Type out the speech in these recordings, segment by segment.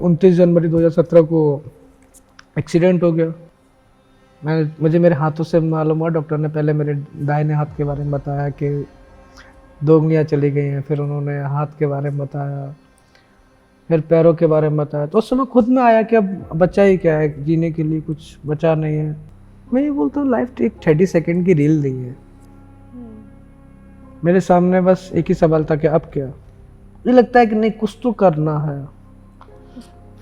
29 जनवरी 2017 को एक्सीडेंट हो गया। मुझे मेरे हाथों से मालूम हुआ, डॉक्टर ने पहले मेरे दाहिने हाथ के बारे में बताया कि 2 उंगलियां चली गई हैं, फिर उन्होंने हाथ के बारे में बताया, फिर पैरों के बारे में बताया। तो उस समय खुद में आया कि अब बचा ही क्या है, जीने के लिए कुछ बचा नहीं है। मैं ये बोलता हूँ लाइफ एक 30 सेकेंड की रील नहीं है। मेरे सामने बस एक ही सवाल था कि अब क्या। ये लगता है कि नहीं कुछ तो करना है,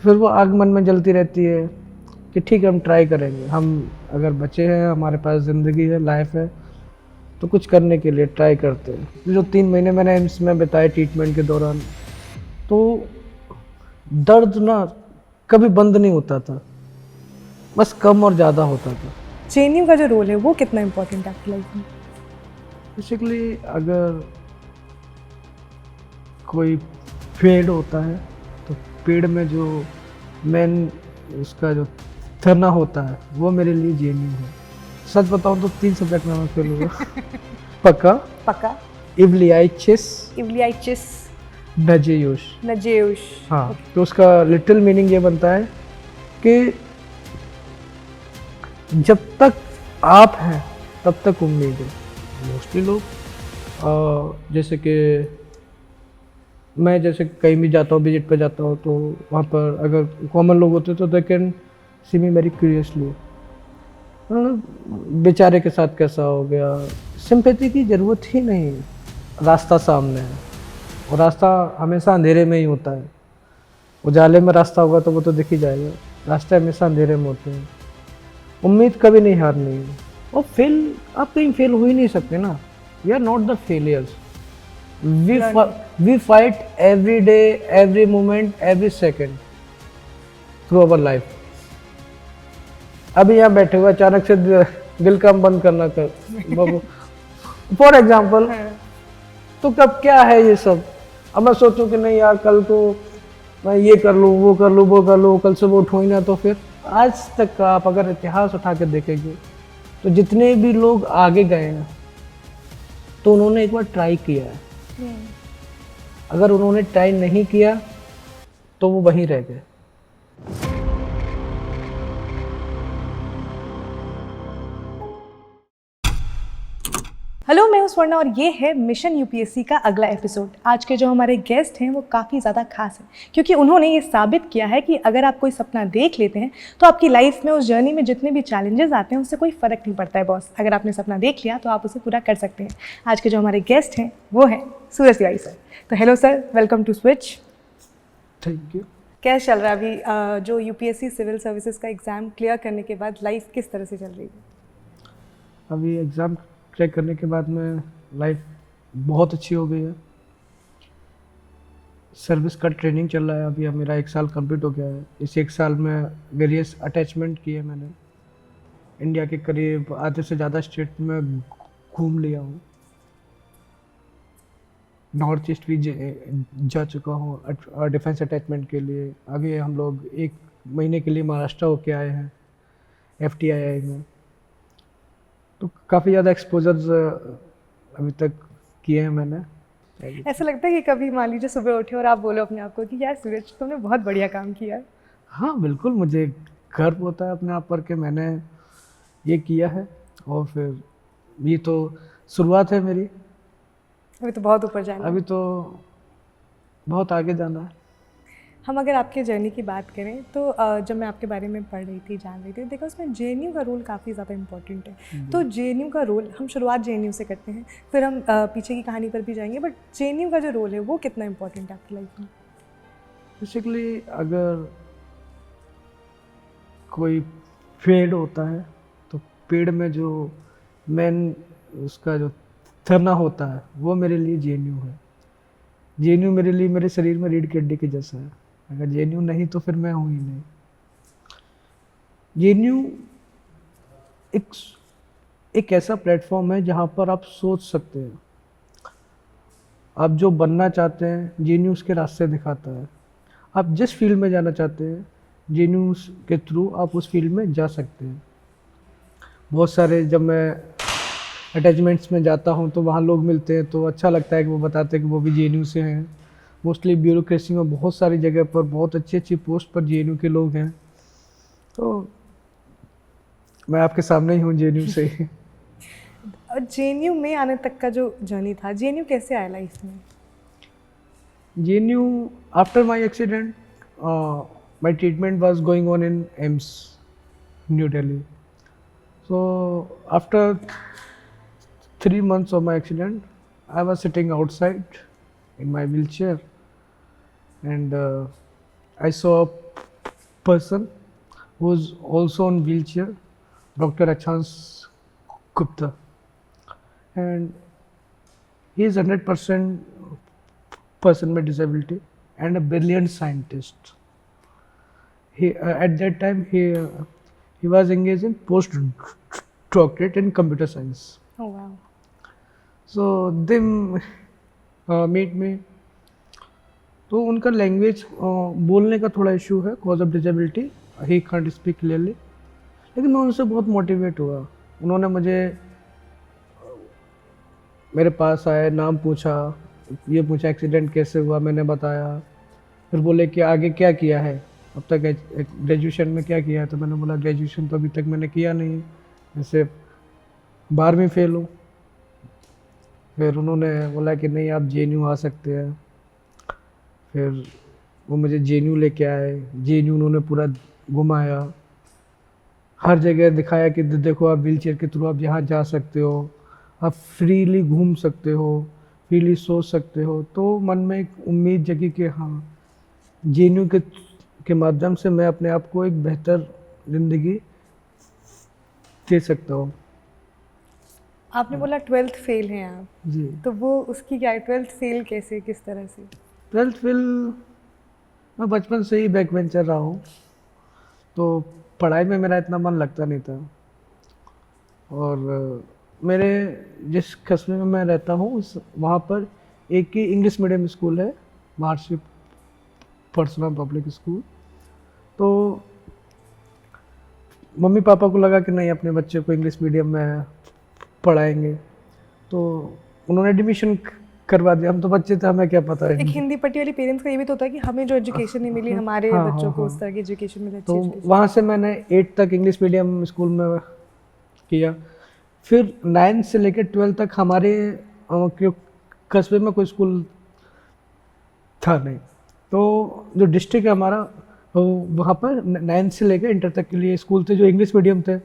फिर वो आग मन में जलती रहती है कि ठीक है हम ट्राई करेंगे, हम अगर बचे हैं, हमारे पास ज़िंदगी है, लाइफ है, तो कुछ करने के लिए ट्राई करते हैं। जो 3 महीने मैंने एम्स में बिताए ट्रीटमेंट के दौरान, तो दर्द ना कभी बंद नहीं होता था, बस कम और ज़्यादा होता था। जेएनयू का जो रोल है वो कितना इम्पोर्टेंट है आपकी लाइफ में? बेसिकली अगर कोई पेड़ होता है तो पेड़ में जो मेन उसका जो तना होता है वो मेरे लिए जेएनयू है। सच बताऊं तो 3 सब्जेक्ट में मैं फेल हुआ। पक्का, इब्लियाइचिस, इब्लियाइचिस, नजेयुश। नजेयुश। हाँ, तो उसका लिटिल मीनिंग ये बनता है कि जब तक आप हैं तब तक उम्मीद है। मोस्टली लोग जैसे कि मैं जैसे कहीं भी जाता हूँ, विजिट पे जाता हूँ, तो वहाँ पर अगर कॉमन लोग होते तो they can see me very curiously, बेचारे के साथ कैसा हो गया। सिंपैथी की ज़रूरत ही नहीं, रास्ता सामने है और रास्ता हमेशा अंधेरे में ही होता है। उजाले में रास्ता होगा तो वो तो दिख ही जाएगा, रास्ते हमेशा अंधेरे में होते हैं। उम्मीद कभी नहीं हारनी है, और फेल आप कहीं फेल हो ही नहीं सकते ना। We are not the failures, we fight every day, every moment, every second through our life. अभी यहाँ बैठे हुए अचानक से दिल काम बंद करना कर फॉर एग्जाम्पल, तो कब क्या है ये सब। अब मैं सोचूं कि नहीं यार कल को मैं ये कर लूँ, वो कर लूँ, वो कर लूँ, कल से वो उठूँ ही ना, तो फिर आज तक का आप अगर इतिहास उठा के देखेंगे तो जितने भी लोग आगे गए हैं तो उन्होंने एक बार ट्राई किया है। अगर उन्होंने ट्राई नहीं किया तो वो वहीं रह गए। हेलो, मैं हूं स्वर्णा और ये है मिशन यूपीएससी का अगला एपिसोड। आज के जो हमारे गेस्ट हैं वो काफ़ी ज़्यादा खास हैं, क्योंकि उन्होंने ये साबित किया है कि अगर आप कोई सपना देख लेते हैं तो आपकी लाइफ में उस जर्नी में जितने भी चैलेंजेस आते हैं उससे कोई फ़र्क नहीं पड़ता है बॉस। अगर आपने सपना देख लिया तो आप उसे पूरा कर सकते हैं। आज के जो हमारे गेस्ट हैं वो हैं सूरज तिवारी सर। तो hello sir, welcome to switch. Thank you. क्या चल रहा है अभी जो यूपीएससी सिविल सर्विसेज का एग्ज़ाम क्लियर करने के बाद लाइफ किस तरह से चल रही है? अभी एग्ज़ाम क्रैक करने के बाद में लाइफ बहुत अच्छी हो गई है। सर्विस का ट्रेनिंग चल रहा है अभी, अब मेरा 1 साल कंप्लीट हो गया है। इस 1 साल में वेरियस अटैचमेंट किए मैंने, इंडिया के करीब आधे से ज़्यादा स्टेट में घूम लिया हूँ। नॉर्थ ईस्ट भी जा चुका हूँ डिफेंस अटैचमेंट के लिए। अभी हम लोग 1 महीने के लिए महाराष्ट्र होके आए हैं FTII में, तो काफ़ी ज़्यादा एक्सपोजर्स अभी तक किए हैं मैंने। ऐसा लगता है कि कभी मान लीजिए सुबह उठे और आप बोलो अपने आप को कि यार सूरज तुमने बहुत बढ़िया काम किया है? हाँ बिल्कुल, मुझे गर्व होता है अपने आप पर कि मैंने ये किया है, और फिर ये तो शुरुआत है मेरी, अभी तो बहुत ऊपर जाना है। अभी तो बहुत आगे जाना है। हम अगर आपके जर्नी की बात करें तो जब मैं आपके बारे में पढ़ रही थी, जान रही थी, देखो उसमें जेएनयू का रोल काफ़ी ज़्यादा इम्पोर्टेंट है। तो जेएनयू का रोल, हम शुरुआत जेएनयू से करते हैं, फिर हम पीछे की कहानी पर भी जाएंगे, बट जेएनयू का जो रोल है वो कितना इम्पोर्टेंट है आपकी लाइफ में? बेसिकली अगर कोई पेड़ होता है तो पेड़ में जो मेन उसका जो तना होता है वो मेरे लिए जेएनयू है। जेएनयू मेरे लिए मेरे शरीर में रीढ़ की हड्डी के जैसा है। अगर जेएनयू नहीं तो फिर मैं हूँ ही नहीं। जेएनयू एक ऐसा प्लेटफॉर्म है जहाँ पर आप सोच सकते हैं, आप जो बनना चाहते हैं जेएनयू उसके रास्ते दिखाता है। आप जिस फील्ड में जाना चाहते हैं जेएनयू के थ्रू आप उस फील्ड में जा सकते हैं। बहुत सारे जब मैं अटैचमेंट्स में जाता हूँ तो वहाँ लोग मिलते हैं तो अच्छा लगता है कि वो बताते हैं कि वो भी जेएनयू से हैं, मोस्टली ब्यूरोक्रेसी में बहुत सारी जगह पर बहुत अच्छी अच्छी पोस्ट पर जेएनयू के लोग हैं। तो मैं आपके सामने ही हूँ जेएनयू से। और जेएनयू में आने तक का जो जर्नी था, जेएनयू कैसे आया लाइफ में? JNU, after my accident, my treatment was going on in AIMS, New Delhi. So after 3 months of my accident, I was sitting outside in my wheelchair, and I saw a person who was also on wheelchair, Dr. Achans Gupta, and he is 100% person with disability and a brilliant scientist. He at that time he was engaged in postdoctorate in computer science. Oh wow. So they meet me. तो उनका language बोलने का थोड़ा issue है, cause of disability, he can't speak clearly. लेकिन मैं उनसे बहुत मोटिवेट हुआ। उन्होंने मुझे मेरे पास आए, नाम पूछा, ये पूछा एक्सीडेंट कैसे हुआ, मैंने बताया। फिर बोले कि आगे क्या किया है, अब तक ग्रेजुएशन में क्या किया है। तो मैंने बोला ग्रेजुएशन तो अभी तक मैंने किया नहीं, मैं सिर्फ 12वीं फेल हूँ। फिर उन्होंने बोला कि नहीं आप जेएनयू आ सकते हैं। फिर वो मुझे जेएनयू लेके आए। जेएनयू उन्होंने पूरा घुमाया, हर जगह दिखाया कि देखो आप व्हीलचेयर के थ्रू आप यहाँ जा सकते हो, आप फ्रीली घूम सकते हो, फ्रीली सोच सकते हो। तो मन में एक उम्मीद जगी कि हाँ जेएनयू के माध्यम से मैं अपने आप को एक बेहतर ज़िंदगी दे सकता हूँ। आपने बोला 12th फेल हैं आप, जी। तो वो उसकी क्या है, 12th फेल कैसे, किस तरह से? 12th फेल, मैं बचपन से ही बैक बेंचर रहा हूँ, तो पढ़ाई में मेरा इतना मन लगता नहीं था। और मेरे जिस कस्बे में मैं रहता हूँ वहाँ पर एक ही इंग्लिश मीडियम स्कूल है, महर्षि परशुराम पब्लिक स्कूल। तो मम्मी पापा को लगा कि नहीं अपने बच्चे को इंग्लिश मीडियम में पढ़ाएंगे, तो उन्होंने एडमिशन करवा दिया। हम तो बच्चे थे, हमें क्या पता है। एक हिंदी पट्टी वाली पेरेंट्स का ये भी तो होता है कि हमें जो एजुकेशन नहीं मिली, हमारे हाँ, बच्चों हाँ, को हाँ। उस तरह की एजुकेशन मिले। तो वहाँ से मैंने 8 तक इंग्लिश मीडियम स्कूल में किया। फिर 9 से लेकर 12 तक हमारे कस्बे में कोई स्कूल था नहीं। तो जो डिस्ट्रिक्ट है हमारा, तो वहाँ पर 9 से लेकर इंटर तक के लिए स्कूल थे जो इंग्लिश मीडियम थे।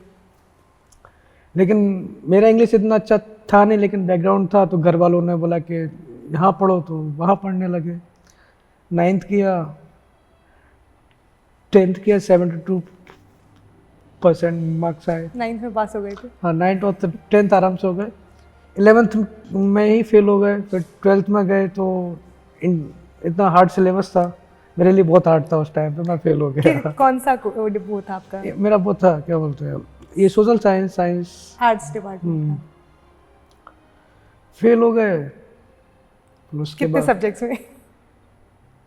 लेकिन मेरा इंग्लिश इतना अच्छा था नहीं, लेकिन बैकग्राउंड था, तो घर वालों ने बोला कि यहाँ पढ़ो, तो वहाँ पढ़ने लगे। 9th किया, 10th किया, 72% मार्क्स आए। 9th में पास हो गए थे? हाँ, 9th और 10th आराम से हो गए। 11th में ही फेल हो गए। फिर 12th में गए तो इतना हार्ड सिलेबस था, मेरे लिए बहुत हार्ड था उस टाइम पे, मैं फेल हो गया। कौन सा वो था आपका? मेरा वो था, क्या बोलते हैं, ये social science arts department. Fail हो गए। फिर उसके कितने बाद सब्जेक्ट्स में?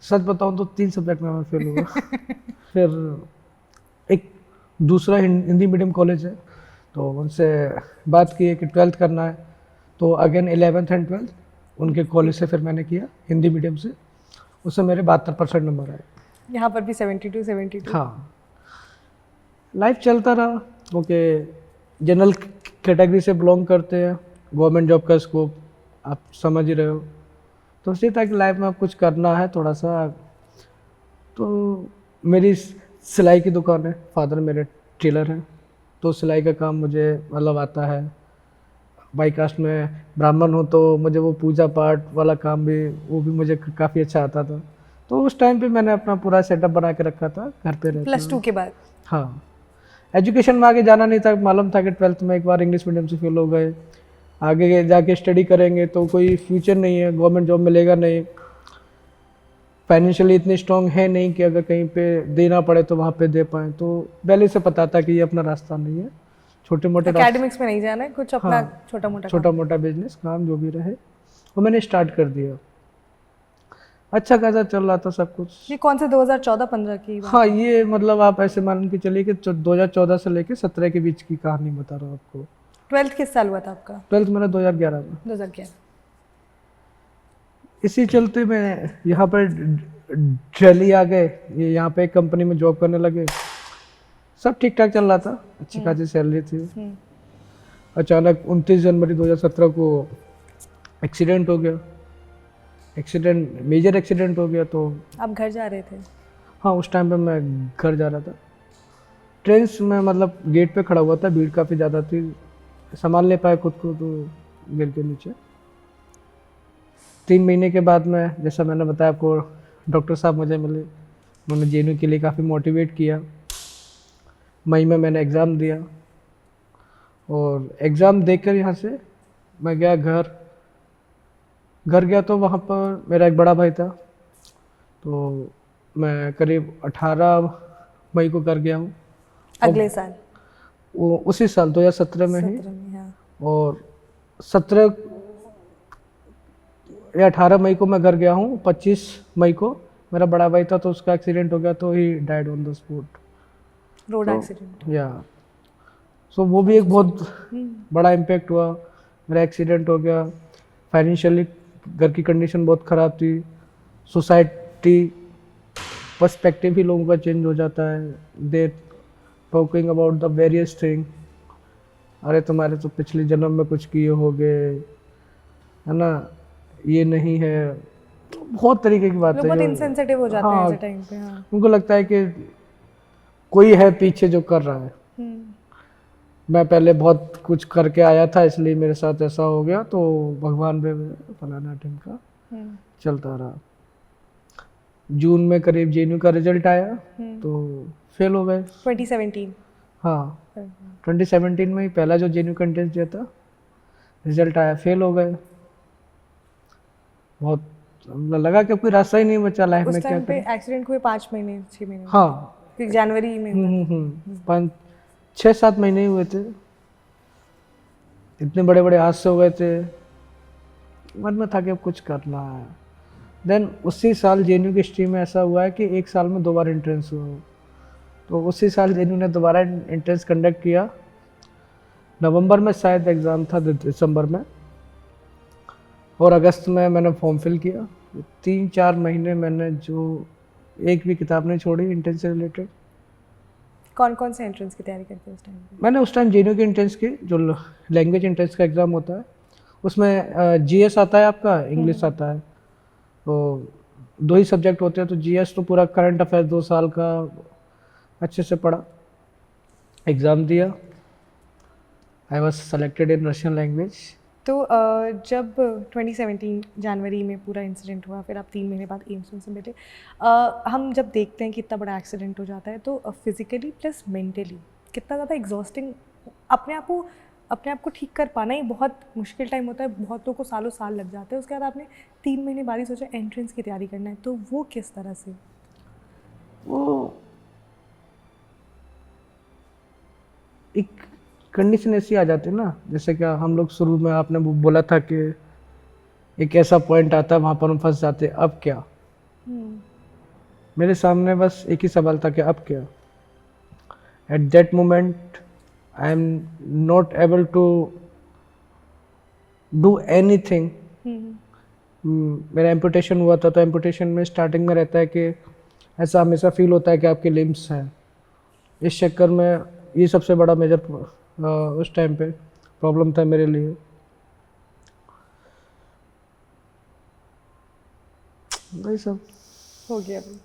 सच बताऊं तो 3 सब्जेक्ट में मैं फेल हुआ। फिर एक दूसरा हिंदी मीडियम कॉलेज है, तो उनसे बात की है कि 12th करना है, तो अगेन 11th एंड 12th उनके कॉलेज से फिर मैंने किया हिंदी मीडियम से। उससे मेरे 72% नंबर आए। यहाँ पर भी 72। हाँ, लाइफ चलता रहा, क्योंकि जनरल कैटेगरी से बिलोंग करते हैं, गवर्नमेंट जॉब का स्कोप आप समझ ही रहे हो। तो इसी था कि लाइफ में अब कुछ करना है थोड़ा सा। तो मेरी सिलाई की दुकान है, फादर मेरे टेलर हैं, तो सिलाई का काम मुझे मतलब आता है। बाई कास्ट में ब्राह्मण हो, तो मुझे वो पूजा पाठ वाला काम भी, वो भी मुझे काफ़ी अच्छा आता था। तो उस टाइम पे मैंने अपना पूरा सेटअप बना के रखा था, घर पे रहता। +2 के बाद? हाँ, एजुकेशन में आगे जाना नहीं था, मालूम था कि 12th में एक बार इंग्लिश मीडियम से फेल हो गए, आगे जाके स्टडी करेंगे तो कोई फ्यूचर नहीं है, गवर्नमेंट जॉब मिलेगा नहीं, फाइनेंशियली इतने स्ट्रांग है नहीं कि अगर कहीं पे देना पड़े तो वहाँ पे दे पाएँ। तो पहले से पता था कि ये अपना रास्ता नहीं है, छोटे मोटे एकेडमिक्स में नहीं जाना है, कुछ अपना हाँ, छोटा मोटा बिजनेस काम जो भी रहे वो मैंने स्टार्ट कर दिया। अच्छा खासा चल रहा था सब कुछ। ये कौन से 2014-15 की बात? हाँ, ये मतलब आप ऐसे मान के चलिए कि 2014 से लेके 17 के बीच की कहानी बता रहा हूँ आपको। 12th किस साल हुआ था आपका? 12th मेरा 2011 में। 2011। इसी चलते मैं यहाँ पर दिल्ली आ गए, ये यहाँ पे एक कंपनी में जॉब करने लगे। सब ठीक ठाक चल रहा था, अच्छी खासी सैलरी थी। अचानक 29 जनवरी 2017 को एक्सीडेंट हो गया। एक्सीडेंट, मेजर एक्सीडेंट हो गया। तो आप घर जा रहे थे? हाँ, उस टाइम पे मैं घर जा रहा था। ट्रेन में मतलब गेट पे खड़ा हुआ था, भीड़ काफ़ी ज़्यादा थी, संभाल नहीं पाया खुद को, तो गिर के नीचे। 3 महीने के बाद में, जैसा मैंने बताया आपको, डॉक्टर साहब मुझे मिले। उन्होंने जेएनयू के लिए काफ़ी मोटिवेट किया। मई में मैंने एग्ज़ाम दिया और एग्ज़ाम देकर यहाँ से मैं गया घर गया। तो वहाँ पर मेरा एक बड़ा भाई था, तो मैं करीब 18 मई को घर गया हूँ। अगले साल? वो उसी साल 2017 में ही। 17 में, हाँ। और 17 या 18 मई को मैं घर गया हूँ। 25 मई को मेरा बड़ा भाई था, तो उसका एक्सीडेंट हो गया, तो he died on the spot. Road accident? या सो वो भी एक बहुत बड़ा इम्पैक्ट हुआ। मेरा एक्सीडेंट हो गया, फाइनेंशियली घर की कंडीशन बहुत ख़राब थी, सोसाइटी पर्सपेक्टिव ही लोगों का चेंज हो जाता है। They talking about the various thing, अरे तुम्हारे तो पिछले जन्म में कुछ किए होगे, है ना, ये नहीं है, बहुत तरीके की बातें। लोग बहुत इनसेंसिटिव हो जाते हैं हाँ, ऐसे टाइम पे। हाँ। उनको लगता है कि कोई है पीछे जो कर रहा है। मैं पहले बहुत कुछ करके आया था, इसलिए मेरे साथ ऐसा हो गया, तो भगवान पे फलाना ढिमका चलता रहा। जून में करीब जेएनयू का रिजल्ट आया, तो फेल हो गए। 2017? हाँ, 2017 में ही पहला जो जेएनयू का एंट्रेंस दिया था, रिजल्ट आया, फेल हो गए। बहुत लगा कि कोई रास्ता ही नहीं बचा लाइफ में, उस क्या टाइम पे करें। एक्सीडेंट हुए 5 महीने 6 महीने? हाँ, फिर जनवरी में हुआ। 6-7 महीने ही हुए थे। इतने बड़े बड़े हादसे हो गए थे, मन में था कि अब कुछ करना है। देन उसी साल जेएनयू की हिस्ट्री में ऐसा हुआ है कि एक साल में 2 बार एंट्रेंस हुआ। तो उसी साल जेएनयू ने दोबारा एंट्रेंस कंडक्ट किया। नवंबर में शायद एग्ज़ाम था, दिसंबर में, और अगस्त में मैंने फॉर्म फिल किया। 3-4 महीने मैंने जो एक भी किताब नहीं छोड़ी एंट्रेंस से रिलेटेड। कौन कौन से एंट्रेंस की तैयारी करते हैं उस टाइम पे? मैंने उस टाइम जेएनयू के एंट्रेंस की, जो लैंग्वेज एंट्रेंस का एग्ज़ाम होता है, उसमें जीएस आता है आपका, इंग्लिश आता है। तो 2 ही सब्जेक्ट होते हैं। तो जीएस तो पूरा करंट अफेयर 2 साल का अच्छे से पढ़ा, एग्ज़ाम दिया। I was selected in Russian language. तो जब 2017 जनवरी में पूरा इंसिडेंट हुआ, फिर आप 3 महीने बाद एम्स में से मिले, हम जब देखते हैं कि इतना बड़ा एक्सीडेंट हो जाता है, तो फिजिकली प्लस मेंटली कितना ज़्यादा एग्जॉस्टिंग, अपने आप को ठीक कर पाना ही बहुत मुश्किल टाइम होता है। बहुत लोगों को सालों साल लग जाते हैं। उसके बाद आपने 3 महीने बाद ही सोचा एंट्रेंस की तैयारी करना है, तो वो किस तरह से? वो एक कंडीशन ऐसी आ जाती है ना, जैसे कि हम लोग शुरू में आपने बोला था कि एक ऐसा पॉइंट आता है वहाँ पर हम फंस जाते हैं, अब क्या। मेरे सामने बस एक ही सवाल था कि अब क्या। At that moment I am not able to do anything. मेरा एम्पुटेशन हुआ था, तो एम्पुटेशन में स्टार्टिंग में रहता है कि ऐसा हमेशा फील होता है कि आपके लिम्स हैं। इस चक्कर में ये सबसे बड़ा मेजर उस टाइम पे प्रॉब्लम था मेरे लिए। वही सब हो गया। आई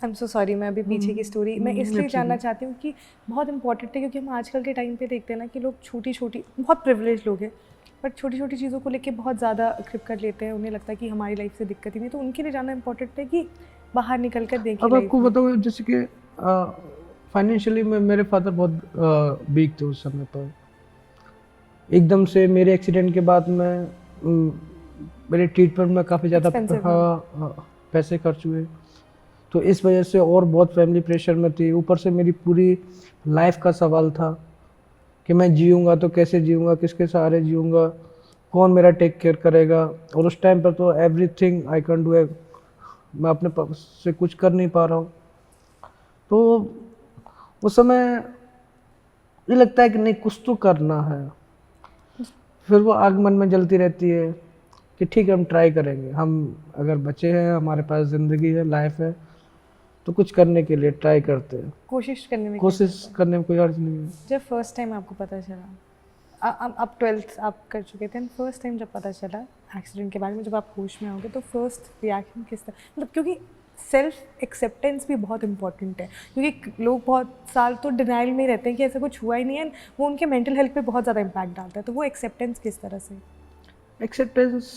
एम सो सॉरी, मैं अभी पीछे की स्टोरी मैं इसलिए जानना चाहती हूँ कि बहुत इंपॉर्टेंट है, क्योंकि हम आजकल के टाइम पे देखते हैं ना कि लोग छोटी छोटी, बहुत प्रिविलेज लोग हैं, बट छोटी छोटी चीज़ों को लेके बहुत ज़्यादा क्रिप कर लेते हैं। उन्हें लगता है कि हमारी लाइफ से दिक्कत ही नहीं, तो उनके लिए जानना इंपॉर्टेंट है कि बाहर निकल कर देखिए। अब आपको बताओ, जैसे कि फाइनेंशियली मेरे फादर बहुत वीक थे उस समय पर। एकदम से मेरे एक्सीडेंट के बाद में मेरे ट्रीटमेंट में काफ़ी ज़्यादा पैसे खर्च हुए, तो इस वजह से और बहुत फैमिली प्रेशर में थी। ऊपर से मेरी पूरी लाइफ का सवाल था कि मैं जीऊँगा तो कैसे जीऊँगा, किसके सहारे जीऊँगा, कौन मेरा टेक केयर करेगा। और उस टाइम पर तो एवरीथिंग आई कैन डू, मैं अपने से कुछ कर नहीं पा रहा हूँ। तो उस समय ये लगता है कि नहीं, कुछ तो करना है। फिर वो आग मन में जलती रहती है, कि ठीक है हम ट्राई करेंगे, हम अगर बचे हैं, हमारे पास ज़िंदगी है, लाइफ है, तो कुछ करने के लिए ट्राई करते हैं। कोशिश करने में कोशिश करने में कोई अर्ज नहीं है। जब फर्स्ट टाइम आपको पता चला, अब 12th आप कर चुके थे, फर्स्ट टाइम जब पता चला एक्सीडेंट के बारे में, जब आप होश में आओगे तो फर्स्ट रिएक्शन किस तरह, मतलब क्योंकि सेल्फ एक्सेप्टेंस भी बहुत इंपॉर्टेंट है, क्योंकि लोग बहुत साल तो डिनाइल में रहते हैं कि ऐसा कुछ हुआ ही नहीं है, वो उनके मेंटल हेल्थ पे बहुत ज़्यादा इम्पैक्ट डालता है, तो वो एक्सेप्टेंस किस तरह से? एक्सेप्टेंस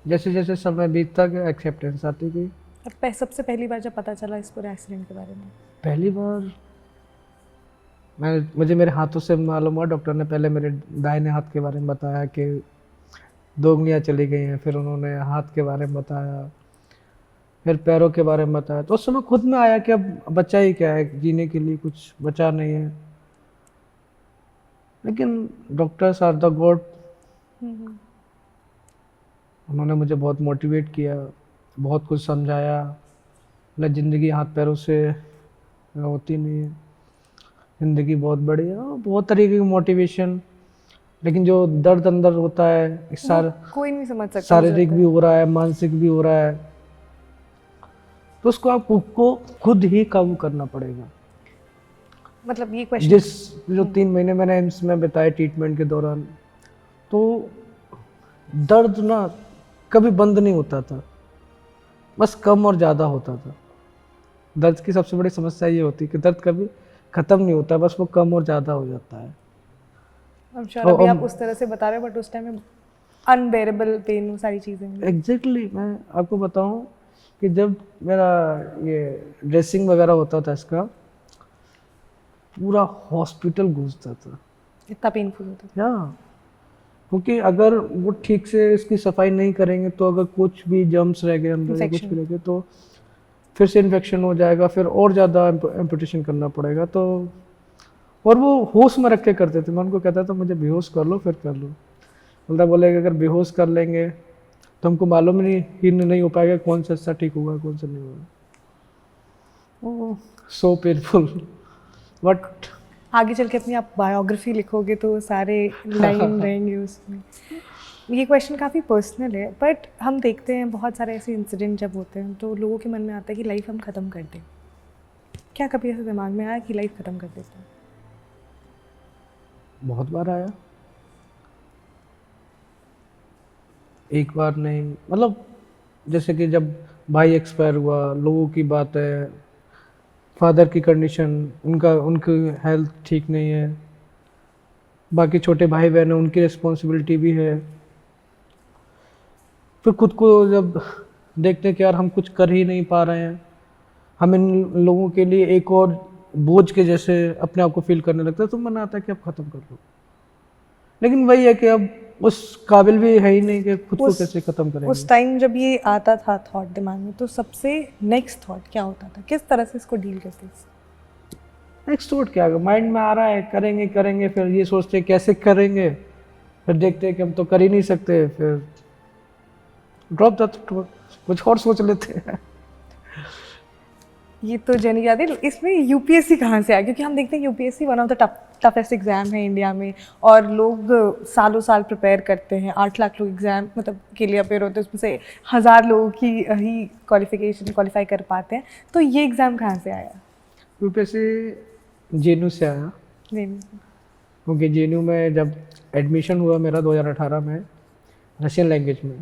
जैसे जैसे समय बीतता गया एक्सेप्टेंस आती गई। और सबसे पहली बार जब पता चला इस पूरे एक्सीडेंट के बारे में? पहली बार मुझे मेरे हाथों से मालूम हुआ, डॉक्टर ने पहले मेरे दाहिने हाथ के बारे में बताया कि 2 उंगलियां चली गई हैं, फिर उन्होंने हाथ के बारे में बताया, फिर पैरों के बारे में बताया, तो उस समय खुद में आया कि अब बचा ही क्या है, जीने के लिए कुछ बचा नहीं है। लेकिन डॉक्टर्स आर द गॉड, उन्होंने मुझे बहुत मोटिवेट किया, बहुत कुछ समझाया, मतलब ज़िंदगी हाथ पैरों से होती नहीं है, ज़िंदगी बहुत बड़ी है, बहुत तरीके की मोटिवेशन। लेकिन जो दर्द अंदर होता है कोई नहीं समझ सकता, शारीरिक भी हो रहा है, मानसिक भी हो रहा है, तो उसको आपको खुद ही काबू करना पड़ेगा। मतलब ये क्वेश्चन जो 3 महीने मैंने एम्स में बिताए ट्रीटमेंट के दौरान, तो दर्द ना कभी बंद नहीं होता था, बस कम और ज़्यादा होता था। दर्द की सबसे बड़ी समस्या ये होती है कि दर्द कभी ख़त्म नहीं होता, बस वो कम और ज़्यादा हो जाता है। I'm sure अभी आप उस तरह से बता रहे हो, बट उस टाइम में अनबेरेबल पेन, वो सारी चीज़ें। एग्जैक्टली मैं आपको बताऊं कि जब मेरा ये ड्रेसिंग वगैरह होता था, इसका पूरा हॉस्पिटल गूंजता था, इतना पेनफुल होता था। या क्योंकि अगर वो ठीक से इसकी सफाई नहीं करेंगे तो अगर कुछ भी जर्म्स रह गए अंदर या कुछ भी रह गए तो फिर से इन्फेक्शन हो जाएगा, फिर और ज़्यादा एम्पुटेशन करना पड़ेगा। तो और वो होश में रख के करते थे, मैं उनको कहता था मुझे बेहोश कर लो फिर कर लो। बोले कि अगर बेहोश कर लेंगे तो हमको मालूम ही नहीं हो पाएगा कौन सा अच्छा ठीक होगा कौन सा नहीं होगा। सो पेनफुल, बट आगे चल के अपनी आप बायोग्राफी लिखोगे तो सारे लाइन रहेंगे उसमें। ये क्वेश्चन काफ़ी पर्सनल है, बट हम देखते हैं बहुत सारे ऐसे इंसिडेंट जब होते हैं तो लोगों के मन में आता है कि लाइफ हम ख़त्म कर दें। क्या कभी ऐसे दिमाग में आया कि लाइफ ख़त्म कर देते हैं? बहुत बार आया, एक बार नहीं, मतलब जैसे कि जब भाई एक्सपायर हुआ, लोगों की बात है, फादर की कंडीशन, उनकी हेल्थ ठीक नहीं है, बाकी छोटे भाई बहन हैं उनकी रिस्पॉन्सिबिलिटी भी है, फिर खुद को जब देखते हैं कि यार हम कुछ कर ही नहीं पा रहे हैं, हम इन लोगों के लिए एक और बोझ के जैसे अपने आप को फील करने लगता है, तो मन आता है कि अब ख़त्म कर लो। लेकिन वही है कि अब उस काबिल भी है ही नहीं कि खुद को कैसे ख़त्म करेंगे। उस टाइम जब ये आता था थॉट दिमाग में, तो सबसे नेक्स्ट थॉट क्या होता था, किस तरह से इसको डील करते थे? नेक्स्ट थॉट क्या है, माइंड में आ रहा है करेंगे, फिर ये सोचते हैं कैसे करेंगे, फिर देखते हैं कि हम तो कर ही नहीं सकते, फिर ड्रॉप द थॉट, कुछ और सोच लेते हैं। ये तो जर्नी याद है। इसमें यूपीएससी कहाँ से आया? क्योंकि हम देखते हैं UPSC one of the toughest exam है इंडिया में, और लोग सालों साल प्रिपेयर करते हैं। 8 लाख लोग एग्ज़ाम मतलब के लिए अपेयर होते हैं, उसमें से 1000 लोगों की ही क्वालिफाई कर पाते हैं। तो ये एग्ज़ाम कहाँ से आया? यूपीएससी जेएनयू से आया, क्योंकि जेएनयू में जब एडमिशन हुआ मेरा 2018 में रशियन लैंग्वेज में,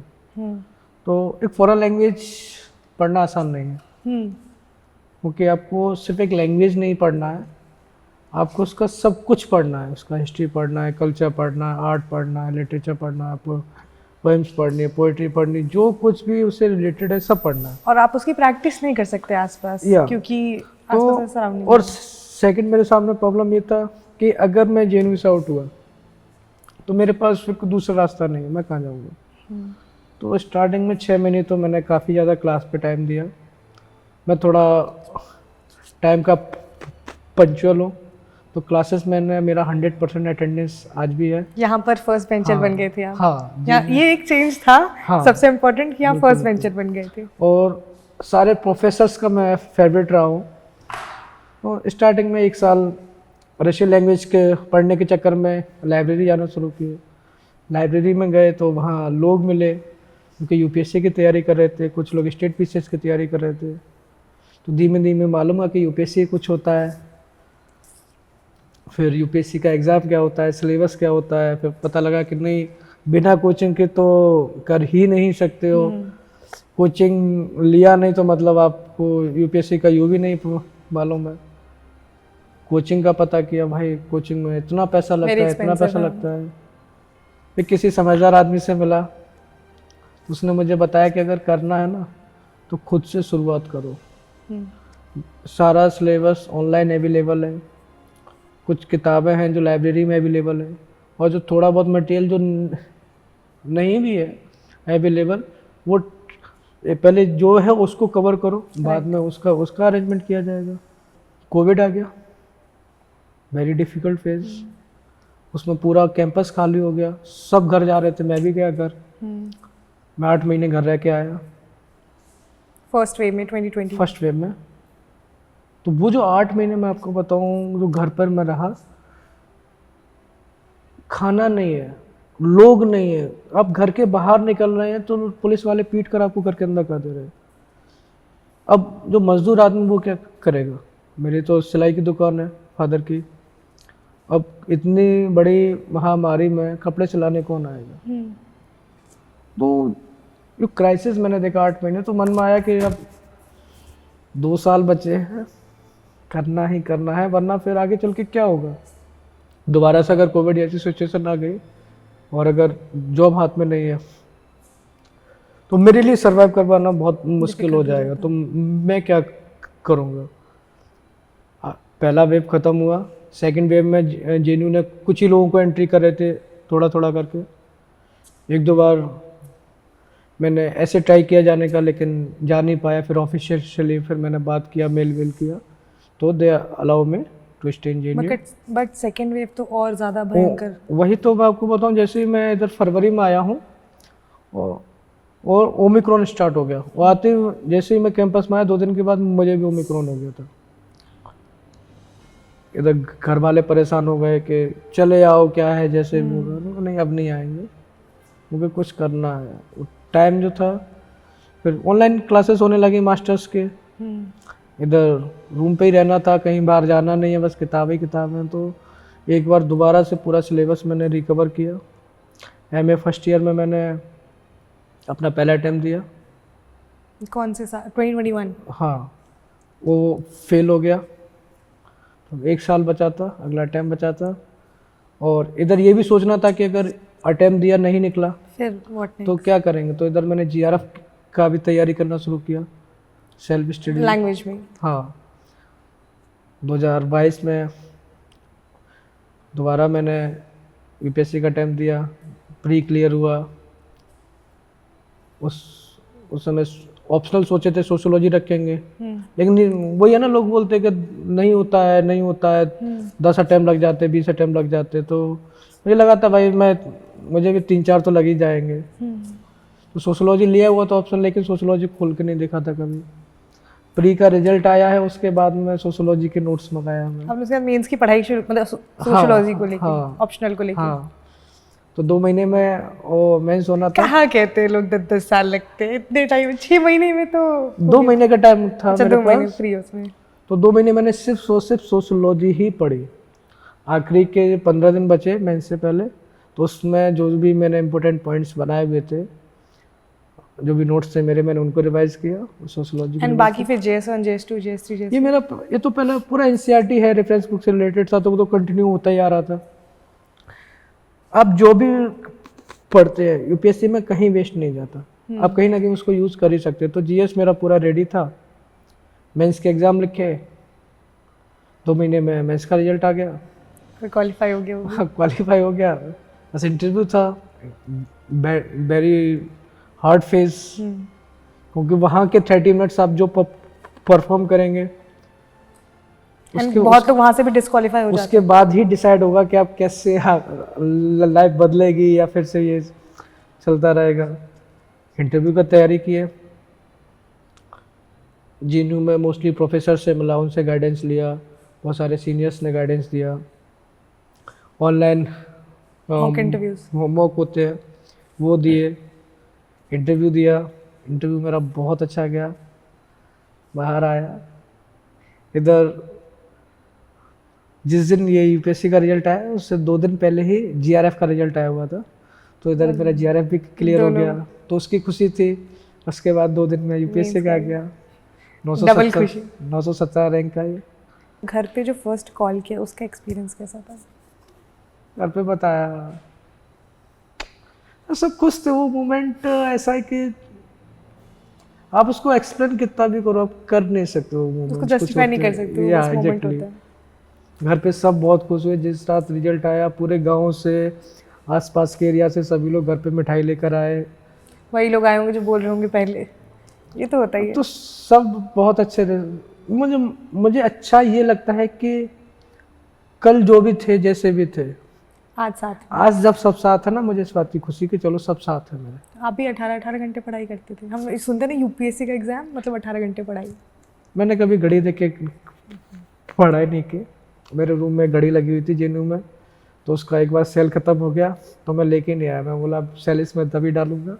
तो एक फॉरेन लैंग्वेज पढ़ना आसान नहीं है, क्योंकि आपको सिर्फ एक लैंग्वेज नहीं पढ़ना है, आपको उसका सब कुछ पढ़ना है, उसका हिस्ट्री पढ़ना है, कल्चर पढ़ना है, आर्ट पढ़ना है, लिटरेचर पढ़ना है, आपको पोएम्स पढ़नी है, पोइट्री पढ़नी, जो कुछ भी उससे रिलेटेड है सब पढ़ना है। और आप उसकी प्रैक्टिस नहीं कर सकते आसपास, क्योंकि आसपास सराउंडिंग। और सेकंड मेरे सामने प्रॉब्लम ये था कि अगर मैं जेएनयू से आउट हुआ तो मेरे पास फिर दूसरा रास्ता नहीं है, मैं कहाँ जाऊँगा। तो स्टार्टिंग में 6 महीने तो मैंने काफ़ी ज़्यादा क्लास पे टाइम दिया, मैं थोड़ा टाइम का पंक्चुअल हूँ, तो क्लासेस में मेरा 100% अटेंडेंस आज भी है। यहाँ पर फर्स्ट बेंचर बन गए थे आप? हाँ, ये एक चेंज था सबसे इम्पोर्टेंट कि आप फर्स्ट बेंचर बन गए थे। और सारे प्रोफेसर्स का मैं फेवरेट रहा हूँ। तो स्टार्टिंग में 1 साल रशियन लैंग्वेज के पढ़ने के चक्कर में लाइब्रेरी जाना शुरू किए, लाइब्रेरी में गए तो वहाँ लोग मिले, क्योंकि यूपीएससी की तैयारी कर रहे थे, कुछ लोग स्टेट पीसीएस की तैयारी कर रहे थे। तो धीमे धीमे मालूम हुआ कि यूपीएससी कुछ होता है, फिर यूपीएससी का एग्ज़ाम क्या होता है, सिलेबस क्या होता है। फिर पता लगा कि नहीं, बिना कोचिंग के तो कर ही नहीं सकते हो। कोचिंग लिया नहीं तो मतलब आपको यूपीएससी का यू भी नहीं मालूम है। कोचिंग का पता किया, भाई कोचिंग में इतना पैसा लगता है, इतना पैसा लगता है। फिर किसी समझदार आदमी से मिला, उसने मुझे बताया कि अगर करना है ना तो खुद से शुरुआत करो। सारा सिलेबस ऑनलाइन अवेलेबल है, कुछ किताबें हैं जो लाइब्रेरी में अवेलेबल है, और जो थोड़ा बहुत मटेरियल जो नहीं भी है अवेलेबल, वो पहले जो है उसको कवर करो, बाद में उसका अरेंजमेंट किया जाएगा। कोविड आ गया, वेरी डिफ़िकल्ट फेज। उसमें पूरा कैंपस खाली हो गया, सब घर जा रहे थे, मैं भी गया घर। मैं 8 महीने घर रह के आया फर्स्ट वेव में 2020। फर्स्ट वेव में। तो वो जो 8 महीने मैं आपको बताऊं, जो घर पर मैं रहा, खाना नहीं है, लोग नहीं है। आप घर के बाहर निकल रहे हैं तो पुलिस वाले पीट कर आपको घर के अंदर कर दे रहे हैं। अब जो मजदूर आदमी वो क्या करेगा? मेरी तो सिलाई की दुकान है फादर की। अब इतनी बड़ी महामारी में कपड़े सिलाने कौन आएगा? तो जो क्राइसिस मैंने देखा 8 महीने, तो मन में आया कि अब 2 साल बचे हैं, करना ही करना है, वरना फिर आगे चल के क्या होगा। दोबारा से अगर कोविड ऐसी सिचुएशन आ गई और अगर जॉब हाथ में नहीं है तो मेरे लिए सर्वाइव करवाना बहुत मुश्किल हो जाएगा। तो मैं क्या करूँगा? पहला वेव ख़त्म हुआ, सेकंड वेव में जेएनयू ने कुछ ही लोगों को एंट्री कर रहे थे, थोड़ा थोड़ा करके। 1-2 बार मैंने ऐसे ट्राई किया जाने का, लेकिन जा नहीं पाया। फिर ऑफिशियली फिर मैंने बात किया, मेल किया, तो they allow me to stay in JNU. But second wave तो और ज़्यादा भयंकर। वही तो मैं आपको बताऊं, जैसे ही मैं इधर फरवरी में आया हूँ और ओमिक्रॉन स्टार्ट हो गया। वो आते ही जैसे ही मैं कैंपस में आया, 2 दिन के बाद मुझे भी ओमिक्रॉन हो गया था। इधर घर वाले परेशान हो गए कि चले आओ, क्या है जैसे भी होगा। नहीं, अब नहीं आएंगे, मुझे कुछ करना है। टाइम जो था, फिर ऑनलाइन क्लासेस होने लगी मास्टर्स के। इधर रूम पे ही रहना था, कहीं बाहर जाना नहीं है, बस किताबें किताबें। तो एक बार दोबारा से पूरा सिलेबस मैंने रिकवर किया। एमए फर्स्ट ईयर में मैंने अपना पहला अटेम्प्ट दिया। कौन से साल? 2021। हाँ, वो फेल हो गया। तो 1 साल बचा था, अगला अटेम्प्ट बचा था। और इधर ये भी सोचना था कि अगर अटेम्प्ट दिया नहीं निकला फिर तो क्या करेंगे। तो इधर मैंने जीआरएफ का भी तैयारी करना शुरू किया, सेल्फ स्टडी लैंग्वेज में। हाँ, 2022 में दोबारा मैंने यूपीएससी का अटेम्प्ट दिया, प्री क्लियर हुआ। उस समय ऑप्शनल सोचे थे सोशियोलॉजी रखेंगे, लेकिन वही है ना, लोग बोलते हैं कि नहीं होता है, नहीं होता है। 10 अटेम्प्ट लग जाते, 20 अटेम्प्ट लग जाते। तो मुझे लगा था भाई मुझे भी 3-4 तो लग ही जाएंगे। तो सोशियोलॉजी लिया हुआ था ऑप्शन, लेकिन सोशियोलॉजी खोल के नहीं देखा था कभी। प्री का रिजल्ट आया है, उसके बाद में सोशियोलॉजी के नोट्स मंगाया मैं। आपने उसके बाद मेंस की पढ़ाई शुरू, मतलब सोशियोलॉजी को लेके, ऑप्शनल को लेके। हाँ, तो 2 महीने में वो मेंस होना था। कहाँ कहते हैं लोग 10 साल लगते हैं, इतने टाइम 6 महीने में तो 2 महीने का टाइम था मेरे 2 महीने पास। फ्री उसमें। तो 2 महीने मैंने सिर्फ सोशियोलॉजी ही पढ़ी। आखिरी के 15 दिन बचे मेंस से पहले, तो उसमें जो भी मैंने इंपॉर्टेंट पॉइंट्स बनाए हुए थे, जो भी नोट्स थे मेरे, मैंने उनको रिवाइज किया सोशियोलॉजी। एंड बाकी फिर JS1 JS2 JS3 JS4 ये तो पहले पूरा एनसीईआरटी है, रेफरेंस बुक से रिलेटेड था, तो वो तो कंटिन्यू होता ही आ रहा था। आप जो भी पढ़ते हैं यूपीएससी में कहीं वेस्ट नहीं जाता, आप कहीं ना कहीं उसको यूज़ कर ही सकते। तो जीएस मेरा पूरा रेडी था। मेंस के एग्ज़ाम लिखे, 2 महीने में मेंस का रिजल्ट आ गया, क्वालिफाई हो गया। क्वालिफाई हो गया। बस इंटरव्यू था, वेरी हार्ड फेज, क्योंकि वहाँ के 30 मिनट्स आप जो परफॉर्म करेंगे, बहुत लोग वहाँ से भी डिस्क्वालीफाई हो जाते हैं। उसके बाद ही डिसाइड होगा कि आप कैसे लाइफ बदलेगी या फिर से ये चलता रहेगा। इंटरव्यू का तैयारी की है, जेएनयू में मोस्टली प्रोफेसर से मिला, उनसे गाइडेंस लिया, बहुत सारे सीनियर्स ने गाइडेंस दिया। Online mock interviews. मॉक होते हैं, वो दिए, इंटरव्यू दिया। इंटरव्यू मेरा बहुत अच्छा गया, बाहर आया। इधर जिस दिन ये यूपीएससी का रिजल्ट आया उससे 2 दिन पहले ही जीआरएफ का रिजल्ट आया हुआ था, तो इधर मेरा जीआरएफ भी क्लियर हो गया, तो उसकी खुशी थी। उसके बाद 2 दिन में यूपीएससी का आ गया, डबल खुशी। 917 रैंक का। ये घर पे जो फर्स्ट कॉल किया उसका एक्सपीरियंस कैसा था? घर पे बताया, सब खुश थे। वो मोमेंट ऐसा है कि आप उसको एक्सप्लेन कितना भी करो, आप कर नहीं सकते वो मोमेंट, उसको जस्टिफाई नहीं कर सकते, वो बस मोमेंट होता है। घर पे सब बहुत खुश हुए जिस रात रिजल्ट आया। पूरे गांव से, आसपास के एरिया से सभी लोग घर पे मिठाई लेकर आए। वही लोग आए होंगे जो बोल रहे होंगे पहले, ये तो होता ही है। तो सब बहुत अच्छे थे। मुझे अच्छा ये लगता है कि कल जो भी थे, जैसे भी थे, आज साथ हैं। आज जब सब साथ है ना, मुझे इस बात की खुशी कि चलो सब साथ है मेरे। आप भी 18 घंटे पढ़ाई करते थे। हम सुनते ना यूपीएससी का एग्जाम मतलब 18 घंटे पढ़ाई। मैंने कभी घड़ी देख के पढ़ाई नहीं की। मेरे रूम में घड़ी लगी हुई थी जेएनयू में, तो उसका एक बार सेल खत्म हो गया तो मैं लेके नहीं आया। मैं बोला सेल इसमें तभी डालूंगा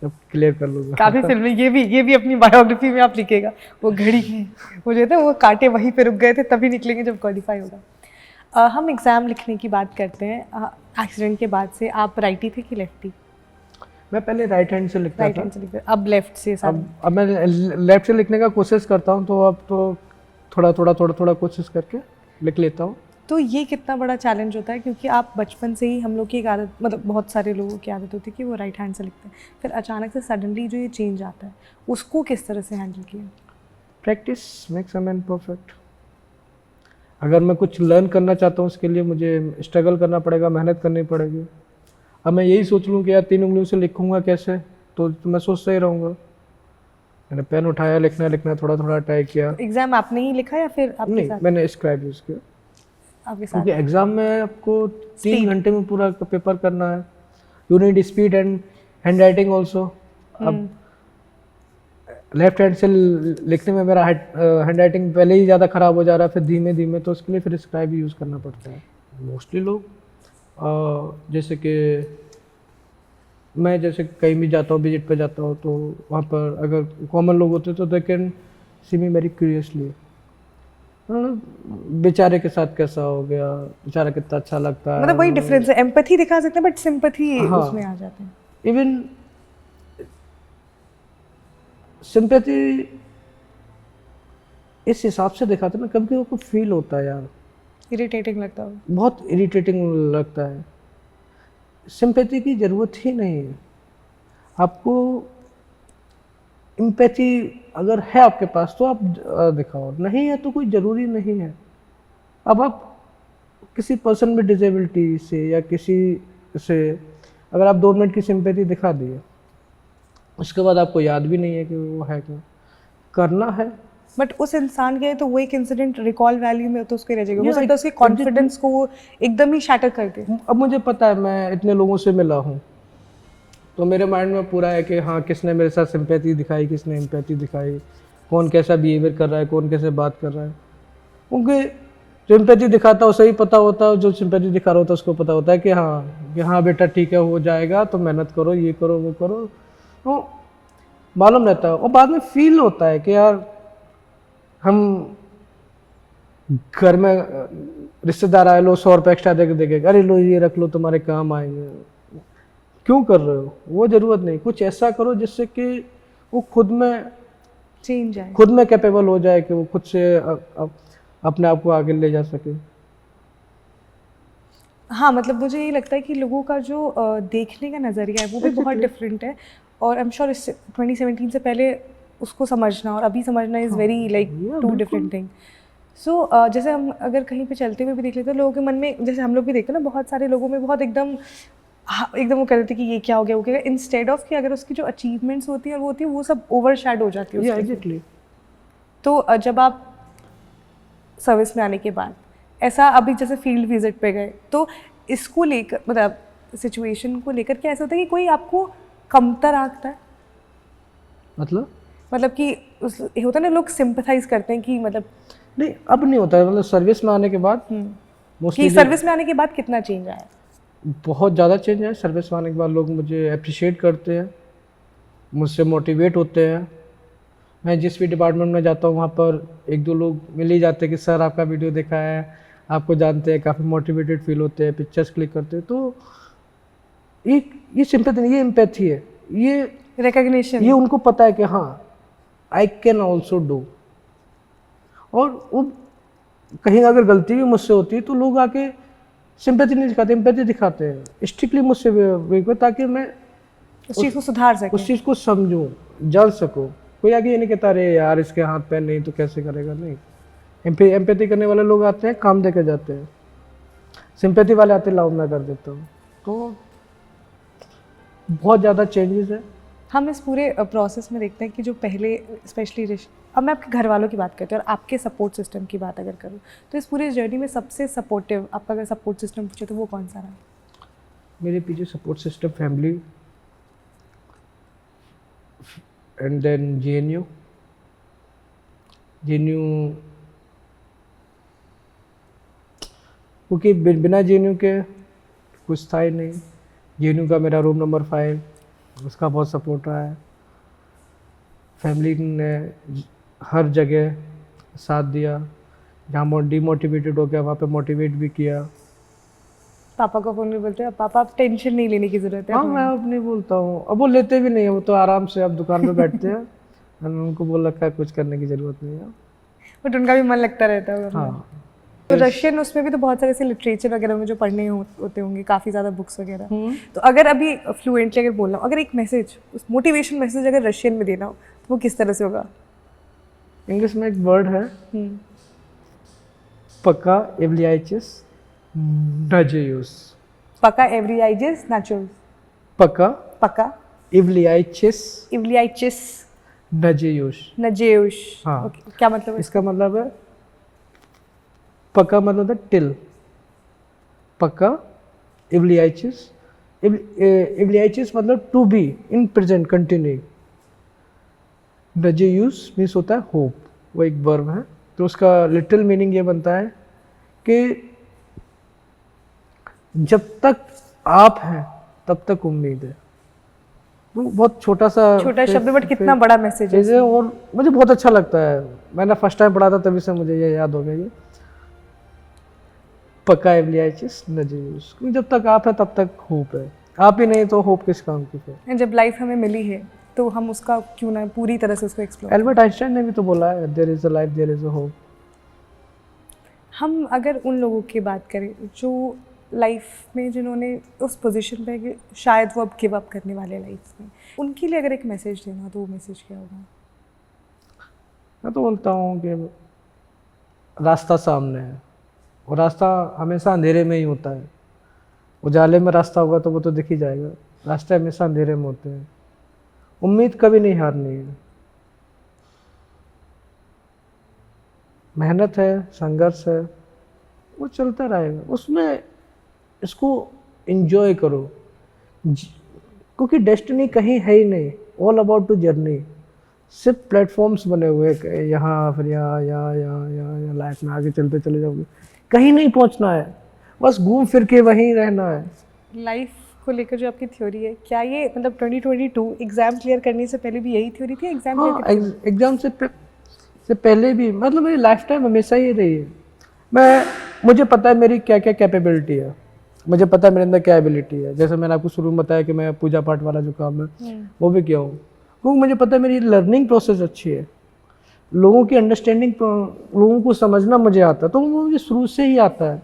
जब क्लियर कर लूँगा। काफ़ी फिल्में, ये भी अपनी बायोग्राफी में आप लिखेगा। वो घड़ी है, वो जो है वो कांटे वहीं पे रुक गए थे, तभी निकलेंगे जब क्वालिफाई होगा। हम एग्ज़ाम लिखने की बात करते हैं। एक्सीडेंट के बाद से आप राइटी थे कि लेफ्टी? मैं पहले राइट हैंड से लिखता था। राइट हैंड से लिखते, अब लेफ्ट से? अब मैं लेफ्ट से लिखने का कोशिश करता हूँ, तो अब तो थोड़ा कोशिश करके लिख लेता हूँ। तो ये कितना बड़ा चैलेंज होता है, क्योंकि आप बचपन से ही, हम लोग की एक आदत, मतलब बहुत सारे लोगों की आदत होती है कि वो राइट हैंड से लिखते हैं, फिर अचानक से सडनली जो ये चेंज आता है, उसको किस तरह से हैंडल किया? Practice makes a man perfect. अगर मैं कुछ लर्न करना चाहता हूँ उसके लिए मुझे स्ट्रगल करना पड़ेगा, मेहनत करनी पड़ेगी। अब मैं यही सोच लूँ कि यार 3 उंगलियों से लिखूँगा कैसे, तो मैं सोचता ही रहूँगा। मैंने पेन उठाया, लिखना थोड़ा ट्राई किया। एग्जाम आपने ही लिखा या फिर आपके नहीं, साथ? मैंने स्क्राइब यूज़ किया। आपके साथ? क्योंकि एग्ज़ाम में आपको 3 घंटे में पूरा पेपर करना है। You need speed and hand writing also. अब लेफ्ट हैंड से लिखने में मेरा हैंड राइटिंग पहले ही ज़्यादा ख़राब हो जा रहा है, फिर धीमे धीमे, तो उसके लिए फिर स्क्राइब यूज़ करना पड़ता है। मोस्टली लोग जैसे कि मैं जैसे कहीं भी जाता हूँ, विजिट पे जाता हूँ, तो वहाँ पर अगर कॉमन लोग होते तो they can see me very curiously, बेचारे के साथ कैसा हो गया, बेचारा कितना अच्छा लगता है। मतलब वही डिफरेंस है, एम्पैथी दिखा सकते हैं बट सिंपैथी हाँ, उसमें आ जाते हैं। इवन सिंपैथी इस हिसाब से दिखाते हैं ना, कभी कभी कुछ फील होता है यार, इरिटेटिंग लगता है, बहुत इरिटेटिंग लगता है। सिंपैथी की ज़रूरत ही नहीं है आपको। एम्पैथी अगर है आपके पास तो आप दिखाओ, नहीं है तो कोई ज़रूरी नहीं है। अब आप किसी पर्सन में डिसेबिलिटी से या किसी से अगर आप 2 मिनट की सिंपैथी दिखा दिए, उसके बाद आपको याद भी नहीं है कि वो है क्या, करना है। बट उस इंसान के तो वो एक इंसिडेंट रिकॉल वैल्यू में तो उसके रह जाएगा, हो Yeah, सकता है उसके कॉन्फिडेंस को वो एकदम ही शैटर कर दे। अब मुझे पता है, मैं इतने लोगों से मिला हूँ, तो मेरे माइंड में पूरा है कि हाँ किसने मेरे साथ सिंपैथी दिखाई, किसने एम्पैथी दिखाई, कौन कैसा बिहेवियर कर रहा है, कौन कैसे बात कर रहा है। क्योंकि जो एम्पैथी दिखाता है उसे ही पता होता है, जो सिंपैथी दिखा रहा होता है उसको पता होता है कि हाँ बेटा ठीक है, हो जाएगा, तो मेहनत करो, ये करो वो करो, तो मालूम रहता है। और बाद में फील होता है कि यार हम घर में रिश्तेदार आए, लो 100 रुपये एक्स्ट्रा देके देखे, अरे लो ये रख लो तुम्हारे काम आएंगे। क्यों कर रहे हो? वो ज़रूरत नहीं। कुछ ऐसा करो जिससे कि वो खुद में चेंज आए, खुद में कैपेबल हो जाए कि वो खुद से अपने आप को आगे ले जा सके। हाँ, मतलब मुझे ये लगता है कि लोगों का जो देखने का नज़रिया है वो भी बहुत डिफरेंट है, और आई एम श्योर 2017 से पहले उसको समझना और अभी समझना is very like 2 different thing. So जैसे हम अगर कहीं पे चलते हुए भी देख लेते हैं, लोगों के मन में, जैसे हम लोग भी देखते हैं ना, बहुत सारे लोगों में बहुत एकदम वो कहते थे कि ये क्या हो गया, वो क्या, इंस्टेड ऑफ कि अगर उसकी जो अचीवमेंट्स होती है और वो होती है, वो सब ओवरशैडो हो जाती है एग्जैक्टली। तो जब आप सर्विस में आने के बाद ऐसा, अभी जैसे फील्ड विजिट पे गए, तो इसको लेकर, मतलब सिचुएशन को लेकर क्या ऐसा होता है कि कोई आपको कमतर आंकता है? मतलब कि उस होता है ना, लोग सिंपैथाइज करते हैं कि मतलब नहीं, अब नहीं होता है। मतलब सर्विस में आने के बाद कि सर्विस में आने के बाद कितना चेंज आया? बहुत ज़्यादा चेंज है। सर्विस में आने के बाद लोग मुझे अप्रिशिएट करते हैं, मुझसे मोटिवेट होते हैं। मैं जिस भी डिपार्टमेंट में जाता हूँ वहाँ पर एक दो लोग मिल ही जाते हैं कि सर आपका वीडियो देखा है, आपको जानते हैं, काफ़ी मोटिवेटेड फील होते हैं, पिक्चर्स क्लिक करते हैं। तो ये सिंपैथी नहीं, ये एम्पैथी है, ये रिकॉग्निशन। उनको पता है कि हाँ आई कैन ऑल्सो डू। और वो कहीं अगर गलती भी मुझसे होती है तो लोग आके सिंपैथी नहीं दिखाते, एम्पैथी दिखाते हैं स्ट्रिक्टली मुझसे, ताकि मैं उस चीज़ को सुधार सके। उस चीज़ को समझूं, जान सकूं। कोई आगे ये नहीं कहता अरे यार इसके हाथ पैर नहीं तो कैसे करेगा, नहीं। एम्पैथी करने वाले लोग आते हैं, काम देके जाते हैं। सिंपैथी वाले आते लाओ मैं कर देता हूँ। तो बहुत ज़्यादा चेंजेस है। हम इस पूरे प्रोसेस में देखते हैं कि जो पहले स्पेशली अब मैं आपके घर वालों की बात करती हूँ और आपके सपोर्ट सिस्टम की बात अगर करूँ तो इस पूरी जर्नी में सबसे सपोर्टिव आपका अगर सपोर्ट सिस्टम पूछे तो वो कौन सा रहा? मेरे पीछे support system family and then JNU क्योंकि बिना जेएनयू के कुछ था ही नहीं। जेएनयू का मेरा रूम नंबर 5, उसका बहुत सपोर्ट रहा है। फैमिली ने हर जगह साथ दिया, जहाँ डिमोटिवेटेड हो गया वहाँ पे मोटिवेट भी किया। पापा को फ़ोन भी बोलते हैं पापा आप टेंशन नहीं लेने की ज़रूरत है? हाँ मैं अब नहीं बोलता हूँ, अब वो लेते भी नहीं है, वो तो आराम से अब दुकान पे बैठते हैं। मैंने उनको बोल रखा है कुछ करने की ज़रूरत नहीं है। बट उनका भी मन लगता रहता है। हाँ। तो रशियन उसमें भी तो बहुत सारे ऐसे लिटरेचर वगैरह में जो पढ़ने होते होंगे, काफ़ी ज़्यादा बुक्स वगैरह। तो अगर अभी फ्लुएंटली अगर बोलना हो, अगर एक मैसेज, उस मोटिवेशन मैसेज अगर रशियन में देना हो तो वो किस तरह से होगा? इंग्लिश में एक वर्ड है पक्का एवलियाइचिस नजेयुस। पक्का एवरियाइजिस नाचोस। पक्का एवलियाइचिस इवलियाइचिस नजेयुस। नजेउश। हाँ। ओके, क्या मतलब है? इसका मतलब है पक्का मतलब है टिल, पक्का एवलियाइचिस मतलब to be in present continue. नजेयुस मीन्स होता है होप, वो एक वर्ब है। तो उसका लिटिल मीनिंग ये बनता है कि जब तक आप हैं तब तक उम्मीद है। वो बहुत छोटा शब्द बट कितना बड़ा मैसेज है। और मुझे बहुत अच्छा लगता है। मैंने फर्स्ट टाइम पढ़ा था तभी से मुझे ये याद हो गया। ये पक्का एवलियाइचिस नजेयुस, जब तक आप है तब तक होप है, आप ही नहीं तो होप किस काम की फिर। जब लाइफ हमें मिली है तो हम उसका क्यों ना पूरी तरह से उसको एक्सप्लोर। एल्बर्ट आइंस्टाइन ने भी तो बोला है there is a life there is a hope. हम अगर उन लोगों की बात करें जो लाइफ में जिन्होंने उस पोजीशन पे कि शायद वो अब गिव अप करने वाले लाइफ में, उनके लिए अगर एक मैसेज देना तो वो मैसेज क्या होगा? मैं तो बोलता हूँ कि रास्ता सामने है, और रास्ता हमेशा अंधेरे में ही होता है। उजाले में रास्ता होगा तो वो तो दिख ही जाएगा, रास्ते हमेशा अंधेरे में होते हैं। उम्मीद कभी नहीं हारनी है, मेहनत है, संघर्ष है, वो चलता रहेगा। उसमें इसको एंजॉय करो, क्योंकि डेस्टिनी कहीं है ही नहीं। All about to journey. सिर्फ प्लेटफॉर्म्स बने हुए हैं, यहाँ फिर यहाँ लाइफ में आगे चलते चले जाओगे, कहीं नहीं पहुँचना है, बस घूम फिर के वहीं रहना है। लाइफ को लेकर जो आपकी थ्योरी है, क्या ये मतलब 2022 एग्जाम क्लियर करने से पहले भी यही थ्योरी थी? एग्जाम हाँ, एग्जाम से पहले भी, मतलब मेरी लाइफ टाइम हमेशा ही रही है। मुझे पता है मेरी क्या क्या कैपेबिलिटी है, मुझे पता है मेरे अंदर क्या एबिलिटी है। जैसे मैंने आपको शुरू में बताया कि मैं पूजा पाठ वाला जो काम है वो भी किया हूँ, क्योंकि मुझे पता है मेरी लर्निंग प्रोसेस अच्छी है, लोगों की अंडरस्टैंडिंग, लोगों को समझना मुझे आता है, तो वो मुझे शुरू से ही आता है।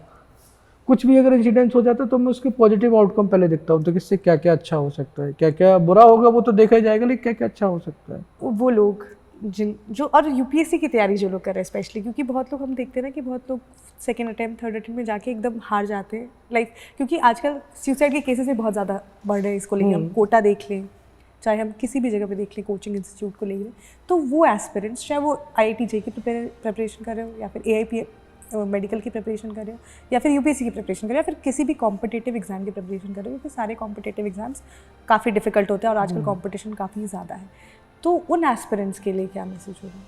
कुछ भी अगर इंसिडेंट्स हो जाता है तो मैं उसके पॉजिटिव आउटकम पहले देखता हूँ, तो किससे क्या क्या अच्छा हो सकता है, क्या क्या बुरा होगा वो तो देखा ही जाएगा, लेकिन क्या क्या अच्छा हो सकता है। वो लोग जो और यूपीएससी की तैयारी जो लोग कर रहे हैं स्पेशली, क्योंकि बहुत लोग हम देखते हैं ना कि बहुत लोग सेकेंड अटैम्प्ट थर्ड अटैम्प्ट में जाके एकदम हार जाते हैं लाइक, क्योंकि आजकल सुसाइड के केसेस भी बहुत ज़्यादा बढ़ रहे हैं। इसको लेकर हम कोटा देख लें, चाहे हम किसी भी जगह पे देख लें, कोचिंग इंस्टीट्यूट को लेकर, तो वो एस्पिरेंट्स चाहे वो IIT JEE की प्रिपरेशन कर रहे हो, या फिर AIP मेडिकल की प्रिपरेशन कर रहे हो, या फिर यूपीएससी की प्रिपरेशन कर रहे हो, या फिर किसी भी कॉम्पिटेटिव एग्जाम की प्रिपरेशन कर रहे हो, क्योंकि सारे कॉम्पिटेटिव एग्जाम्स काफ़ी डिफिकल्ट होते हैं और आजकल कॉम्पिटिशन काफ़ी ज़्यादा है। तो उन एस्पिरेंट्स के लिए क्या मैसेज होगा?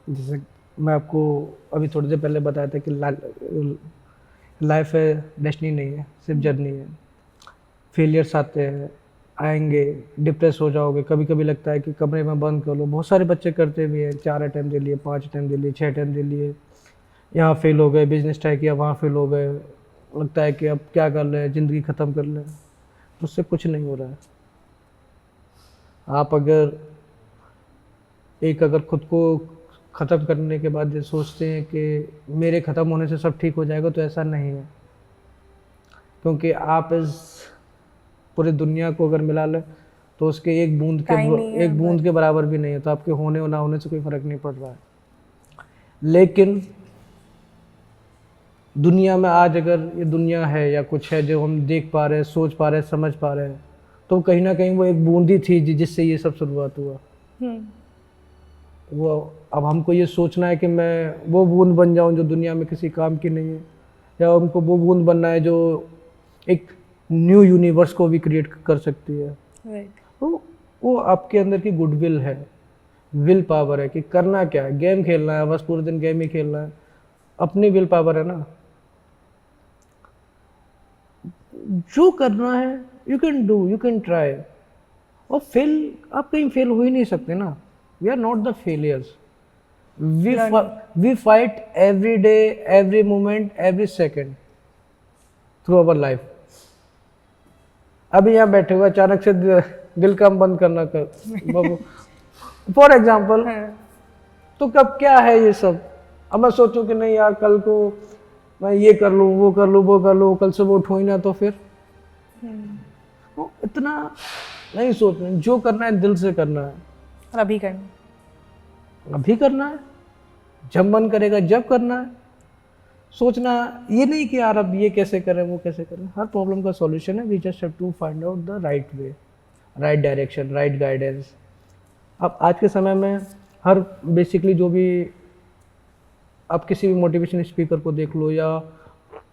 जैसे मैं आपको अभी थोड़ी देर पहले बताया था कि लाइफ है, डेस्टिनी नहीं है, सिर्फ जर्नी है। फेलियर्स आते हैं, आएंगे, डिप्रेस हो जाओगे, कभी कभी लगता है कि कमरे में बंद कर लो। बहुत सारे बच्चे करते भी हैं, 4 अटैम्प्ट दे लिए, 5 अटैम्प्ट दे लिए, 6 अटैम्प्ट दे लिए, यहाँ फेल हो गए, बिजनेस ट्राई किया, वहाँ फेल हो गए, लगता है कि अब क्या कर रहे हैं, ज़िंदगी ख़त्म कर लें। उससे कुछ नहीं हो रहा है। आप अगर खुद को ख़त्म करने के बाद ये सोचते हैं कि मेरे ख़त्म होने से सब ठीक हो जाएगा, तो ऐसा नहीं है। क्योंकि आप इस पूरी दुनिया को अगर मिला लें तो उसके एक बूंद के बराबर भी नहीं है। तो आपके होने और ना होने से कोई फ़र्क नहीं पड़ रहा है। लेकिन दुनिया में आज अगर ये दुनिया है या कुछ है जो हम देख पा रहे हैं, सोच पा रहे हैं, समझ पा रहे हैं, तो कहीं ना कहीं वो एक बूंदी थी जिससे ये सब शुरुआत हुआ। वो अब हमको ये सोचना है कि मैं वो बूंद बन जाऊं जो दुनिया में किसी काम की नहीं है, या हमको वो बूंद बनना है जो एक न्यू यूनिवर्स को भी क्रिएट कर सकती है। वो आपके अंदर की गुडविल है, विल पावर है कि करना क्या है। गेम खेलना है, बस पूरे दिन गेम ही खेलना है, अपनी विल पावर है ना। जो करना है you can do, you can try. और आप कहीं फेल हो ही नहीं सकते ना। We are not the failures, we fight every day, every moment, every second through our life. अभी यहाँ बैठे हुए अचानक से दिल काम बंद करना कर फॉर एग्जाम्पल, तो कब क्या है ये सब। अब मैं सोचूं कि नहीं यार, कल को मैं ये कर लूँ, वो कर लूँ, वो कर लूँ, कल से वो उठो ही ना, तो फिर वो इतना नहीं सोचना। जो करना है दिल से करना है, और अभी करना है, जब मन करेगा जब करना है। सोचना ये नहीं कि यार अब ये कैसे करें, वो कैसे करें। हर प्रॉब्लम का सॉल्यूशन है। We just have to find out the right way, right direction, right guidance. अब आज के समय में हर बेसिकली जो भी आप किसी भी मोटिवेशन स्पीकर को देख लो, या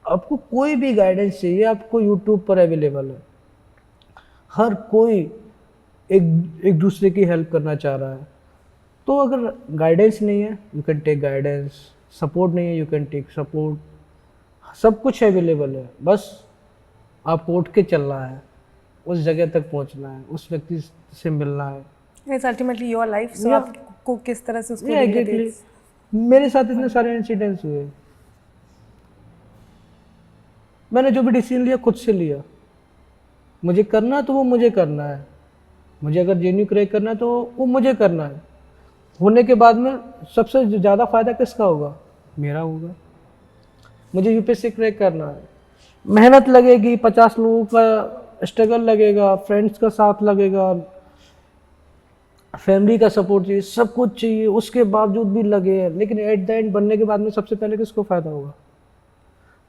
आपको कोई भी गाइडेंस चाहिए, आपको यूट्यूब पर अवेलेबल है। हर कोई एक दूसरे की हेल्प करना चाह रहा है। तो अगर गाइडेंस नहीं है, you can take guidance. Support नहीं है, यू कैन टेक सपोर्ट। सब कुछ अवेलेबल है, बस आपको उठ के चलना है, उस जगह तक पहुंचना है, उस व्यक्ति से मिलना है। इट्स अल्टीमेटली योर लाइफ, सो आपको किस तरह से उसको एग्जैक्टली। मेरे साथ इतने सारे इंसिडेंट्स हुए। मैंने जो भी डिसीजन लिया खुद से लिया। मुझे करना है तो वो मुझे करना है। मुझे अगर जेन्यू क्रैक करना है तो वो मुझे करना है। होने के बाद में सबसे ज़्यादा फायदा किसका होगा? मेरा होगा। मुझे यूपीएससी क्रैक करना है, मेहनत लगेगी, 50 लोगों का स्ट्रगल लगेगा, फ्रेंड्स का साथ लगेगा, फैमिली का सपोर्ट चाहिए, सब कुछ चाहिए, उसके बावजूद भी लगे। लेकिन एट द एंड बनने के बाद में सबसे पहले किसको फ़ायदा होगा?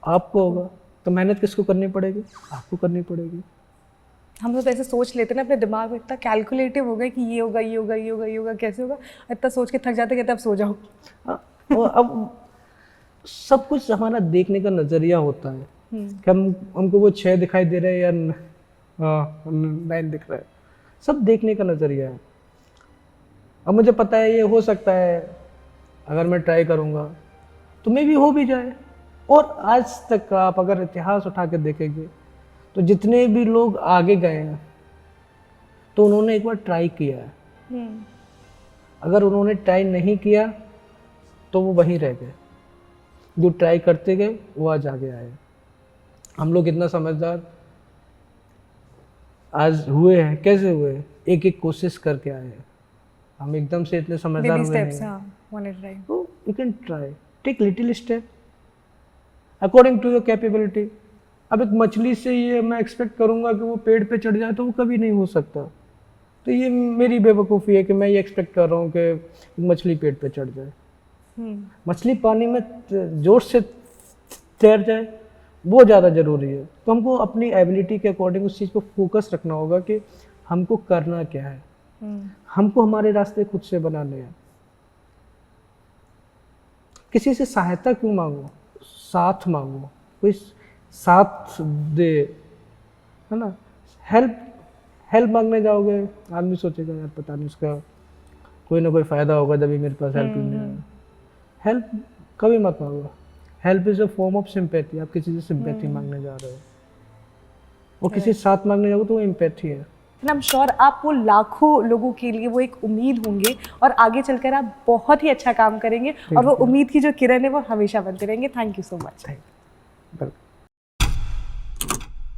आपको होगा। तो मेहनत किसको करनी पड़ेगी? आपको करनी पड़ेगी। हम लोग ऐसे सोच लेते हैं ना, अपने दिमाग में इतना कैलकुलेटिव हो गया कि ये होगा, ये होगा, ये होगा, ये होगा, कैसे होगा, इतना सोच के थक जाते, कहते अब सो जाओ। अब सब कुछ हमारा देखने का नज़रिया होता है कि हमको वो 6 दिखाई दे रहे हैं या 9 दिख रहा है। सब देखने का नज़रिया है। अब मुझे पता है ये हो सकता है, अगर मैं ट्राई करूँगा तो मे भी हो भी जाए। और आज तक का आप अगर इतिहास उठा के देखेंगे तो जितने भी लोग आगे गए हैं तो उन्होंने एक बार ट्राई किया है। अगर उन्होंने ट्राई नहीं किया तो वो वहीं रह गए। जो ट्राई करते गए वो आज आगे आए। हम लोग इतना समझदार आज हुए हैं। कैसे हुए? एक एक कोशिश करके आए हैं। हम एकदम से इतने समझदार हुए हैं। तो you can try, take little step according to your capability. अब एक मछली से ये मैं एक्सपेक्ट करूंगा कि वो पेड़ पे चढ़ जाए तो वो कभी नहीं हो सकता। तो ये मेरी बेवकूफ़ी है कि मैं ये एक्सपेक्ट कर रहा हूँ कि मछली पेड़ पे चढ़ जाए। मछली पानी में जोर से तैर जाए वो ज़्यादा ज़रूरी है। तो हमको अपनी एबिलिटी के अकॉर्डिंग उस चीज़ को फोकस रखना होगा कि हमको करना क्या है। हमको हमारे रास्ते खुद से बनाने हैं। किसी से सहायता क्यों मांगो? साथ मांगो, कोई साथ दे, है ना। हेल्प मांगने जाओगे, आदमी सोचेगा यार पता नहीं उसका कोई ना कोई फ़ायदा होगा जब भी मेरे पास हेल्प लेने आया। हेल्प कभी मत मांगो। Help is a form of sympathy. आप किसी से सिंपैथी मांगने जा रहे हो, वो किसी के साथ मांगने जाओगे तो वो एम्पैथी है। एंड आई एम श्योर आप वो लाखों लोगों के लिए वो एक उम्मीद होंगे और आगे चलकर आप बहुत ही अच्छा काम करेंगे और वो उम्मीद की जो किरण है वो हमेशा बनते रहेंगे। Thank you so much. Welcome.